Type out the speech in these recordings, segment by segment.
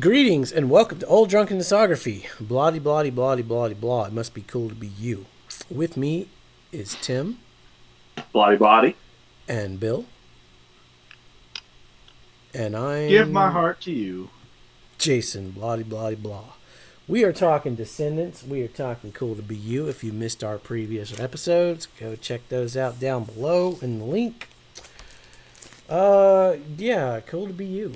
Greetings and welcome to Old Drunken Discography. Bloody, bloody, bloody, bloody, blah. It must be cool to be you. With me is Tim. Bloody body. And Bill. And I'm... Give my heart to you. Jason. Bloody, bloody, blah. We are talking Descendents. We are talking Cool to Be You. If you missed our previous episodes, go check those out down below in the link. Yeah, Cool to Be You.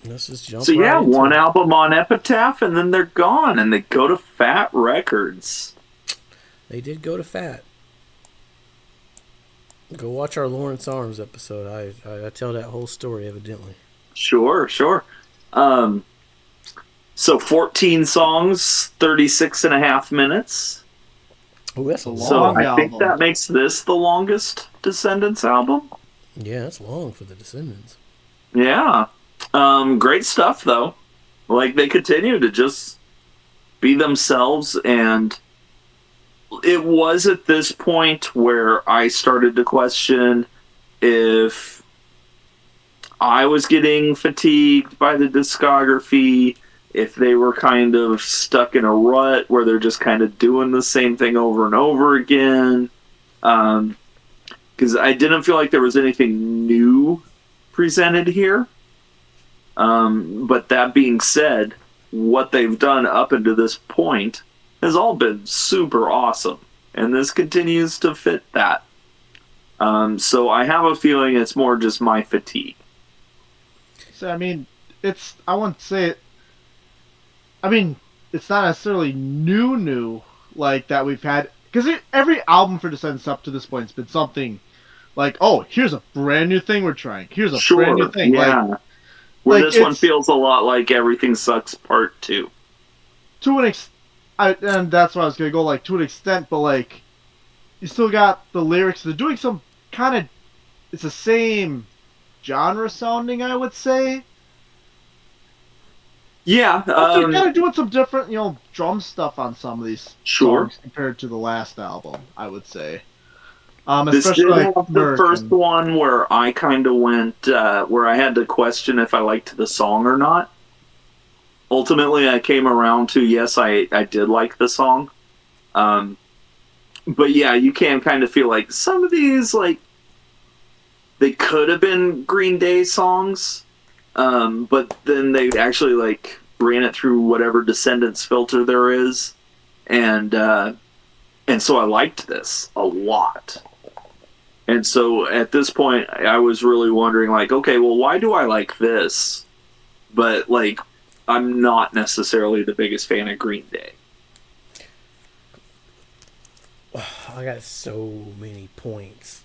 Let's just jump right into one it. album on Epitaph, and then they're gone, and they go to Fat Records. They did go to Fat. Go watch our Lawrence Arms episode. I tell that whole story, evidently. Sure. So 14 songs, 36 and a half minutes. Oh, that's a long. So I album. think that makes this the longest Descendents album. Yeah, that's long for the Descendants. Yeah. Great stuff, though. Like, they continue to just be themselves, and it was at this point where I started to question if I was getting fatigued by the discography, if they were kind of stuck in a rut where they're just kind of doing the same thing over and over again. Because I didn't feel like there was anything new presented here. But that being said, what they've done up until this point has all been super awesome. And this continues to fit that. So I have a feeling it's more just my fatigue. So, I mean, I wouldn't say it. I mean, it's not necessarily new like that we've had. Because every album for Descendants up to this point has been something like, oh, here's a brand new thing we're trying. Here's a brand new thing. Yeah. Where this one feels a lot like Everything Sucks Part 2. To an extent, and that's why I was going to go, like, to an extent, but, like, you still got the lyrics. They're doing some kind of, it's the same genre sounding, I would say. Yeah. But they're kind of doing some different, drum stuff on some of these songs compared to the last album, I would say. This did Especially have like the first one where I kind of went, where I had to question if I liked the song or not. Ultimately, I came around to, yes, I did like the song. But yeah, you can kind of feel like some of these, like, they could have been Green Day songs, but then they actually, like, ran it through whatever Descendants filter there is. And so I liked this a lot. And so at this point, I was really wondering, like, okay, well, why do I like this? But, like, I'm not necessarily the biggest fan of Green Day. I got so many points.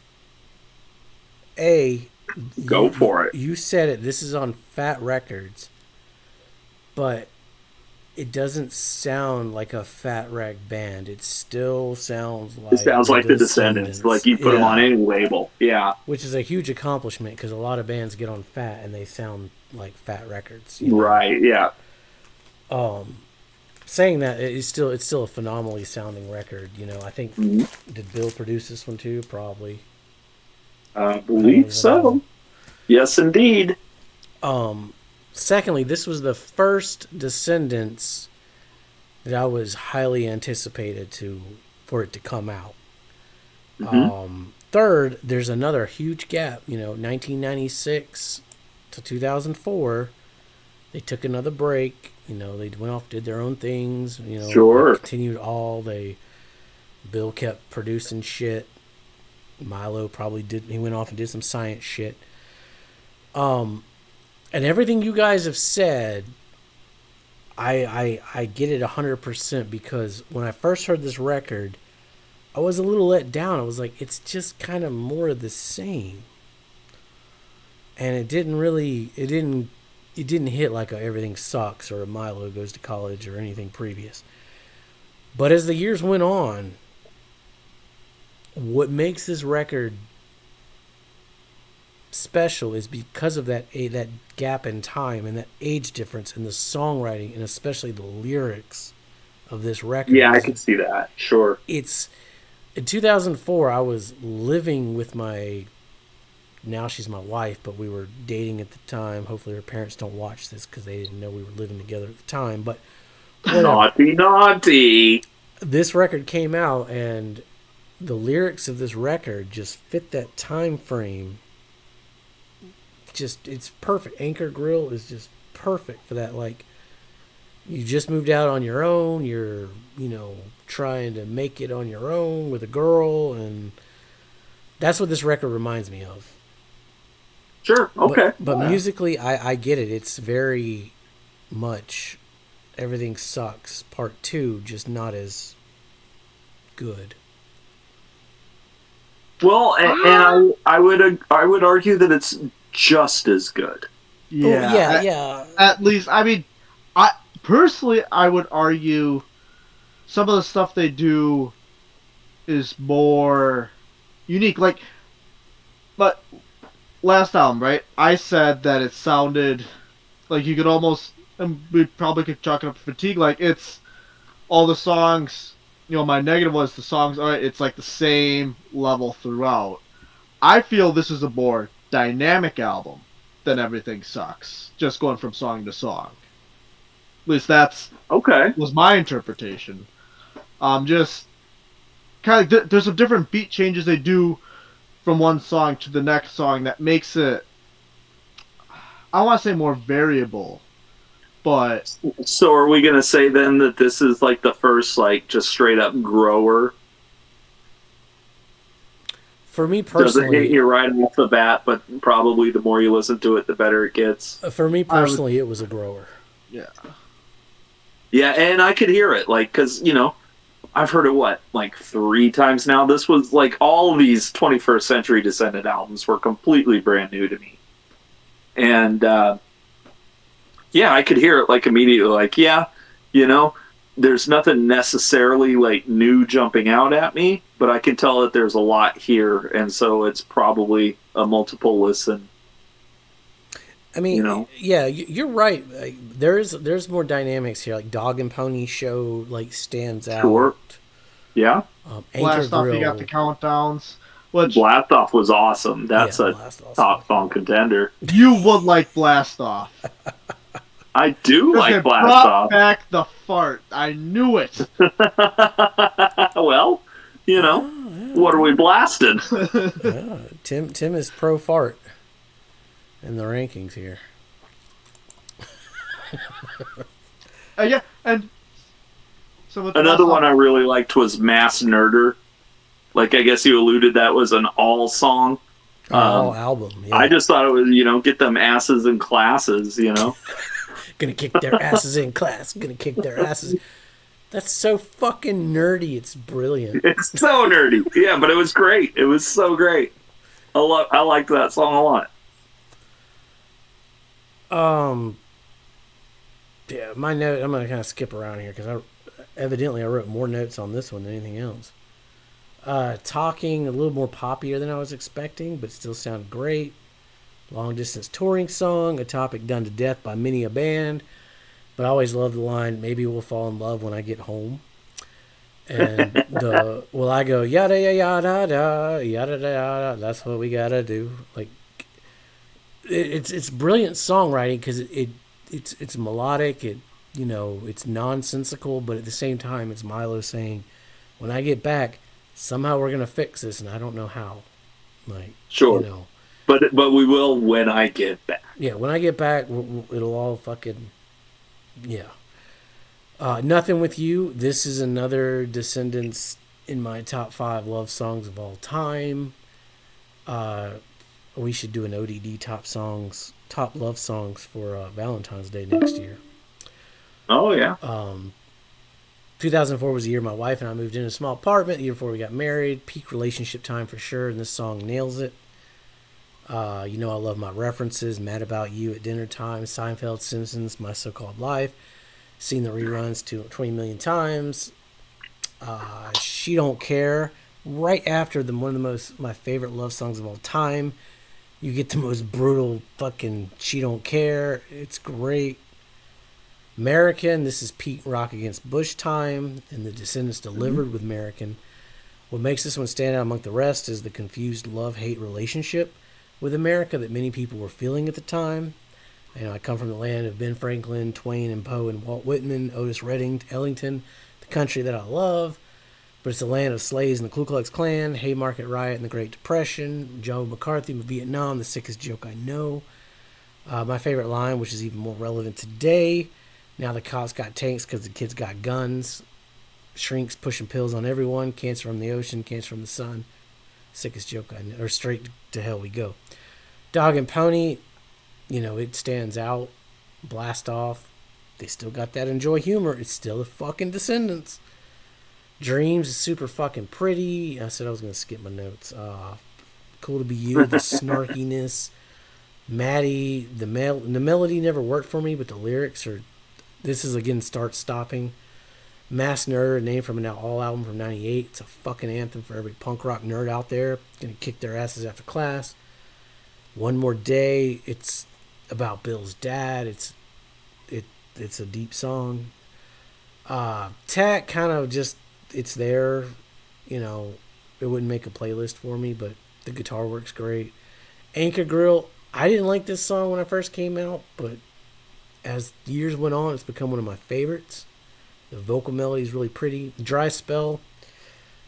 Go for it. You said it. This is on Fat Records, but it doesn't sound like a Fat Wreck band. It still sounds like the Descendants. Like you put them on any label. Yeah. Which is a huge accomplishment because a lot of bands get on Fat and they sound like Fat Records. Right. Yeah. Saying that, it's still a phenomenally sounding record. I think did Bill produce this one too? Probably. I believe so. Yes, indeed. Secondly, this was the first Descendants that I was highly anticipated for it to come out. Third, there's another huge gap. 1996 to 2004, they took another break. They went off, did their own things. Sure. They continued all. Bill kept producing shit. Milo probably did. He went off and did some science shit. And everything you guys have said, I get it 100% because when I first heard this record, I was a little let down. I was like, it's just kind of more of the same. And it didn't hit like a Everything Sucks or a Milo Goes to College or anything previous. But as the years went on, what makes this record special is because of that gap in time and that age difference in the songwriting and especially the lyrics of this record. Yeah, I can see that. Sure. It's in 2004. I was living with my now she's my wife, but we were dating at the time. Hopefully her parents don't watch this because they didn't know we were living together at the time. But whatever. Naughty, naughty. This record came out, and the lyrics of this record just fit that time frame. Just, it's perfect. Anchor Grill is just perfect for that. Like, you just moved out on your own. You're, trying to make it on your own with a girl, and that's what this record reminds me of. Sure, okay. But musically, I get it. It's very much Everything Sucks Part 2, just not as good. Well, and I would argue that it's just as good. Yeah, yeah. At least, I mean, I would argue some of the stuff they do is more unique. Like, but last album, right? I said that it sounded like you could almost, and we probably could chalk it up to fatigue. Like, it's all the songs. My negative was the songs. All right, it's like the same level throughout. I feel this is a more dynamic album than Everything Sucks. Just going from song to song. At least that's was my interpretation. Just kind of there's some different beat changes they do from one song to the next song that makes it, I want to say, more variable. But so are we going to say then that this is like the first like just straight up grower? For me personally, doesn't hit you right off the bat, but probably the more you listen to it, the better it gets. For me personally, it was a grower. Yeah. Yeah, and I could hear it, like, because, I've heard it, like 3 times now? This was, like, all of these 21st Century Descendant albums were completely brand new to me. And, yeah, I could hear it, like, immediately, like, yeah, there's nothing necessarily, like, new jumping out at me, but I can tell that there's a lot here, and so it's probably a multiple listen. I mean, yeah, you're right. There's more dynamics here. Like Dog and Pony Show, like stands out. Sure. Yeah. Blast Off, you got the countdowns. Blast Off was awesome. That's a top song contender. You would like Blast Off. I do like Blast Off. Back the fart. I knew it. Well, what are we blasting? Tim is pro fart in the rankings here. Yeah, and so another one I really liked was Mass Nerder. Like, I guess you alluded that was an all song. All album. Yeah. I just thought it was, get them asses in classes, Gonna kick their asses in class. Gonna kick their asses. That's so fucking nerdy. It's brilliant. It's so nerdy. Yeah, but it was great. It was so great. I liked that song a lot. Yeah, my note, I'm gonna kind of skip around here because I wrote more notes on this one than anything else. Talking, a little more poppier than I was expecting, but still sounded great. Long distance touring song, a topic done to death by many a band, but I always love the line, maybe we'll fall in love when I get home. And I go yada yada yada yada yada. That's what we gotta do. Like, it's brilliant songwriting because it's melodic. It's nonsensical, but at the same time, it's Milo saying, "When I get back, somehow we're gonna fix this, and I don't know how." Like, sure, but we will when I get back. Yeah, when I get back, it'll all fucking Nothing With You. This is another Descendents in my top 5 love songs of all time. We should do an ODD top love songs for Valentine's Day next year. Oh, yeah. 2004 was the year my wife and I moved in a small apartment. The year before we got married. Peak relationship time for sure, and this song nails it. I love my references. Mad About You at Dinner Time. Seinfeld, Simpsons, My So-Called Life. Seen the reruns 20 million times. She Don't Care. Right after one of my favorite love songs of all time. You get the most brutal fucking She Don't Care. It's great. American. This is peak Rock Against Bush time, and the Descendants delivered with American. What makes this one stand out among the rest is the confused love-hate relationship. with America that many people were feeling at the time. I come from the land of Ben Franklin, Twain and Poe and Walt Whitman, Otis Redding, Ellington, the country that I love. But it's the land of slaves and the Ku Klux Klan, Haymarket Riot and the Great Depression, Joe McCarthy, Vietnam, the sickest joke I know. My favorite line, which is even more relevant today, now the cops got tanks because the kids got guns. Shrinks pushing pills on everyone. Cancer from the ocean, cancer from the sun. Sickest joke I know. Or straight to hell we go. Dog and Pony, it stands out. Blast Off. They still got that enjoy humor. It's still the fucking Descendents. Dreams is super fucking pretty. I said I was going to skip my notes. Cool to Be You, the snarkiness. Maddie, the melody never worked for me, but the lyrics are... This is, again, Start Stopping. Mass Nerd, name from an All album from 98. It's a fucking anthem for every punk rock nerd out there. Gonna kick their asses after class. One More Day, it's about Bill's dad. It's a deep song. Tech kind of just... It's there, it wouldn't make a playlist for me, but the guitar works great. Anchor Grill, I didn't like this song when it first came out, but as years went on, it's become one of my favorites. The vocal melody is really pretty. Dry Spell,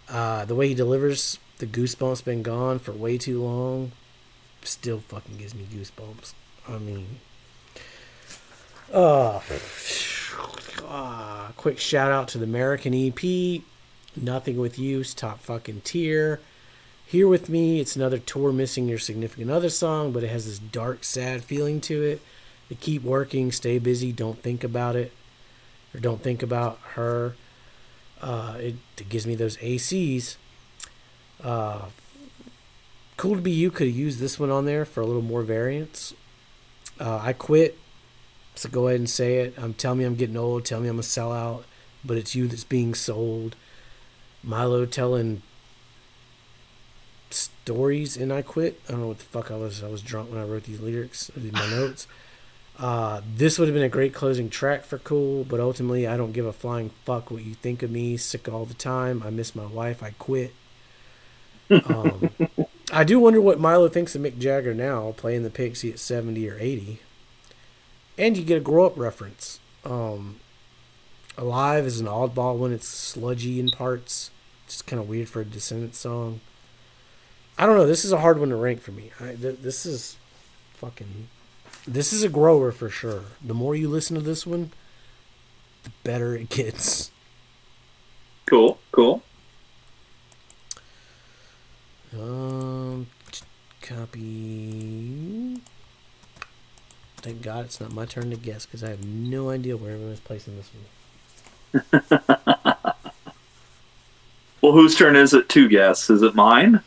the way he delivers the goosebumps been gone for way too long, still fucking gives me goosebumps. I mean, quick shout out to the American EP. Nothing With You's top fucking tier. Here With Me, it's another tour missing your significant other song, but it has this dark, sad feeling to it. They keep working, stay busy, don't think about it, or don't think about her. It gives me those ACs. Cool to Be You could have used this one on there for a little more variance. I Quit. So go ahead and say it. Tell me I'm getting old. Tell me I'm a sellout. But it's you that's being sold. Milo telling stories in I Quit. I don't know what the fuck I was. I was drunk when I wrote these lyrics. I did my notes. This would have been a great closing track for Cool. But ultimately, I don't give a flying fuck what you think of me. Sick all the time. I miss my wife. I quit. I do wonder what Milo thinks of Mick Jagger now, playing the Pixie at 70 or 80. And you get a grow-up reference. Alive is an oddball one. It's sludgy in parts. It's kind of weird for a Descendants song. I don't know. This is a hard one to rank for me. This is a grower for sure. The more you listen to this one, the better it gets. Cool. Copy. Thank God it's not my turn to guess because I have no idea where everyone's placing this one. Well, whose turn is it to guess? Is it mine?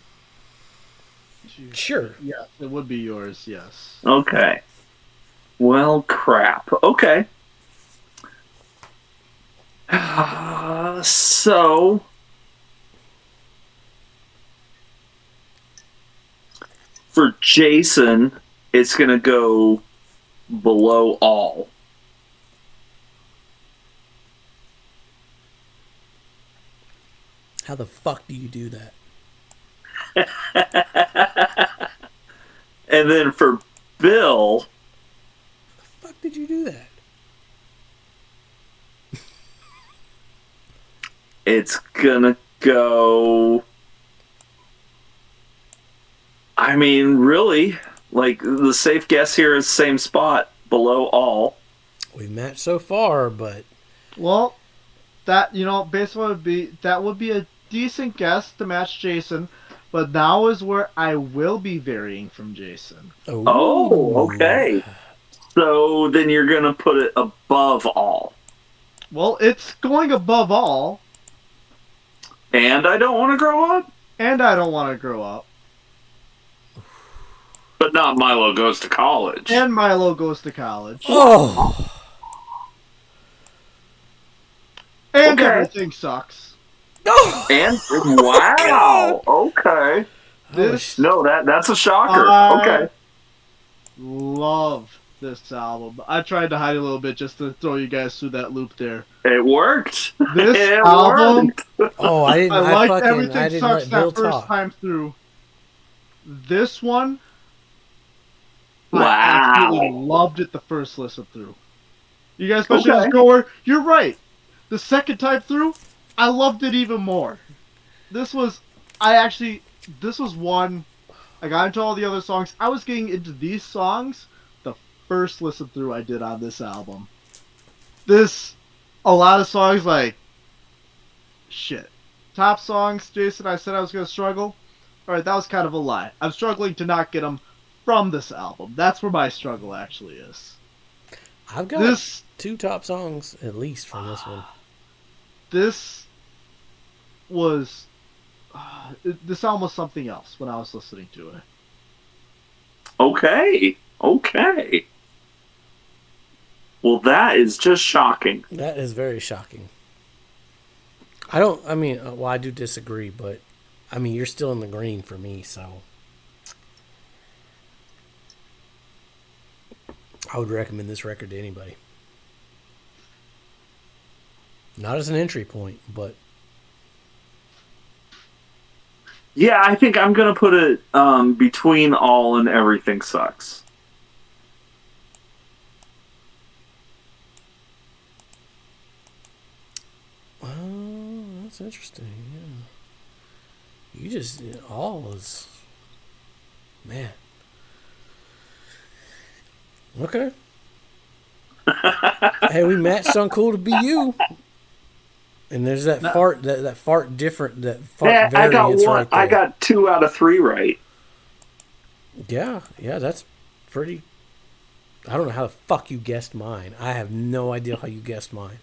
Sure. Yes, it would be yours, yes. Okay. Well, crap. Okay. So... For Jason, it's going to go below all. How the fuck do you do that? And then for Bill... How the fuck did you do that? It's going to go... I mean, really, like, the safe guess here is same spot, below all. We've matched so far, but... Well, that, basically that would be a decent guess to match Jason, but now is where I will be varying from Jason. Oh, okay. So then you're going to put it above all. Well, it's going above all. And I Don't Want to Grow Up? And I Don't Want to Grow Up. But not Milo Goes to College. And Milo Goes to College. Oh! And Okay. Everything Sucks. No! And wow. Okay. No, that's a shocker. Okay. Love this album. I tried to hide a little bit just to throw you guys through that loop there. It worked. This It album, worked. Oh, I liked didn't Everything let Sucks Bill that first talk. time through. This one, I absolutely Wow. loved it the first listen through. You guys, especially Okay. this goer, you're right. The second time through, I loved it even more. This was, this was one. I got into all the other songs. I was getting into these songs the first listen through I did on this album. A lot of songs like, shit. Top songs, Jason, I said I was going to struggle. Alright, that was kind of a lie. I'm struggling to not get them from this album. That's where my struggle actually is. I've got This 2 top songs at least from this one. this was this album was something else when I was listening to it. Okay. Okay. Well, that is just shocking. That is very shocking. Well, I do disagree, but I mean, you're still in the green for me, so I would recommend this record to anybody. Not as an entry point, but Yeah, I think I'm gonna put it between All and Everything Sucks. that's interesting. Yeah, all is, man. Okay. Hey, we matched on "Cool to Be You," and there's that fart, that fart different, that fart Yeah, I got variance one. right there. I got 2 out of 3 right. Yeah, that's pretty. I don't know how the fuck you guessed mine. I have no idea how you guessed mine.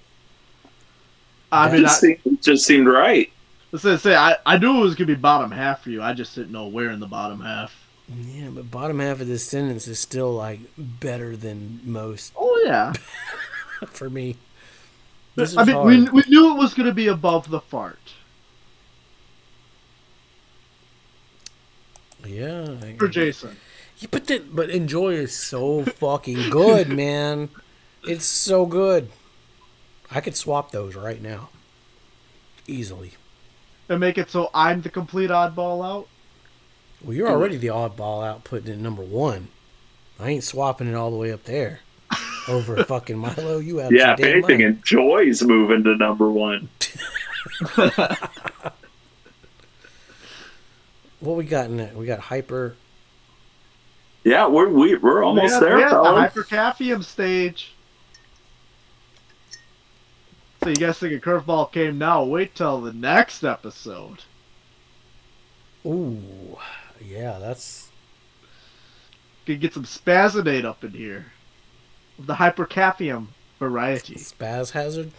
It just seemed right. Let's say I knew it was gonna be bottom half for you. I just didn't know where in the bottom half. Yeah, but bottom half of Descendents is still like better than most Oh yeah. for me. I mean, we knew it was gonna be above the fart. Yeah. For Jason. Yeah, but Enjoy is so fucking good, man. It's so good. I could swap those right now. Easily. And make it so I'm the complete oddball out? Well, you're already the oddball out putting it number 1. I ain't swapping it all the way up there. Over fucking Milo, you have if anything, Enjoy's moving to number 1. What we got in that? We got Hyper. Yeah, we're almost there, the fellas. Hypercaphium stage. So you guys think a curveball came now? Wait till the next episode. Ooh, yeah, that's... Could get some Spazonate up in here. The Hypercaphium variety. Spaz Hazard?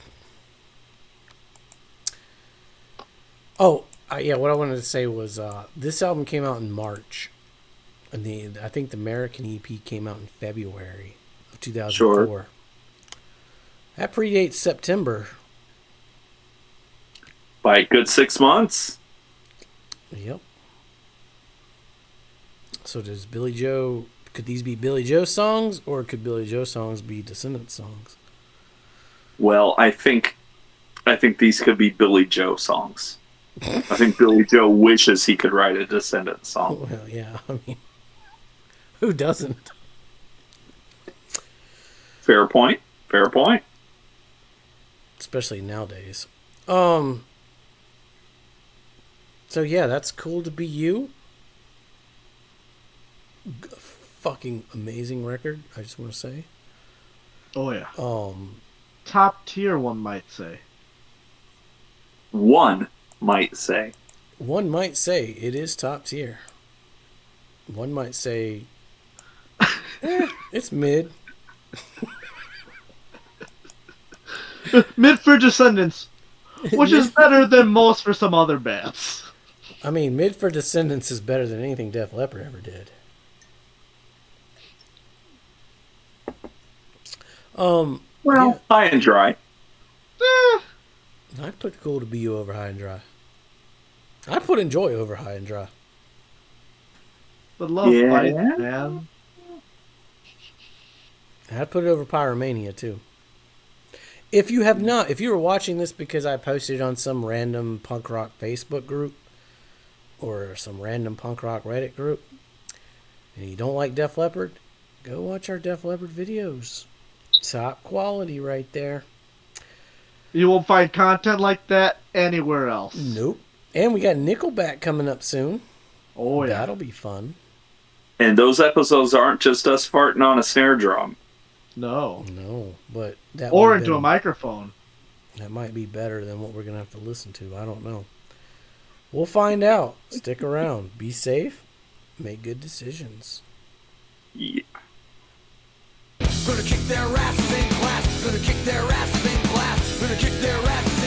Oh, yeah, what I wanted to say was this album came out in March. And I think the American EP came out in February of 2004. Sure. That predates September. By a good 6 months. Yep. So does Billy Joe... Could these be Billy Joe songs, or could Billy Joe songs be Descendants songs? Well, I think these could be Billy Joe songs. I think Billy Joe wishes he could write a Descendants song. Well, yeah, I mean, who doesn't? Fair point. Fair point. Especially nowadays. So yeah, that's Cool to Be You. Fucking amazing record, I just want to say. Oh yeah. Top tier, one might say. One might say. One might say it is top tier. One might say it's mid. Mid for Descendants, which is better than most for some other bands. I mean, mid for Descendants is better than anything Def Leppard ever did. Well, yeah. High and Dry. I'd put Cool to Be You over High and Dry. I'd put Enjoy over High and Dry. But love fight, man. I'd put it over Pyromania too. If you were watching this because I posted it on some random punk rock Facebook group or some random punk rock Reddit group, and you don't like Def Leppard, go watch our Def Leppard videos. Top quality right there. You won't find content like that anywhere else. Nope. And we got Nickelback coming up soon. Oh, yeah. That'll be fun. And those episodes aren't just us farting on a snare drum. No. No, but that Or would've into a been- microphone. That might be better than what we're going to have to listen to. I don't know. We'll find out. Stick around. Be safe. Make good decisions. Yeah. Gonna kick their asses in class. Gonna kick their asses in class. Gonna kick their asses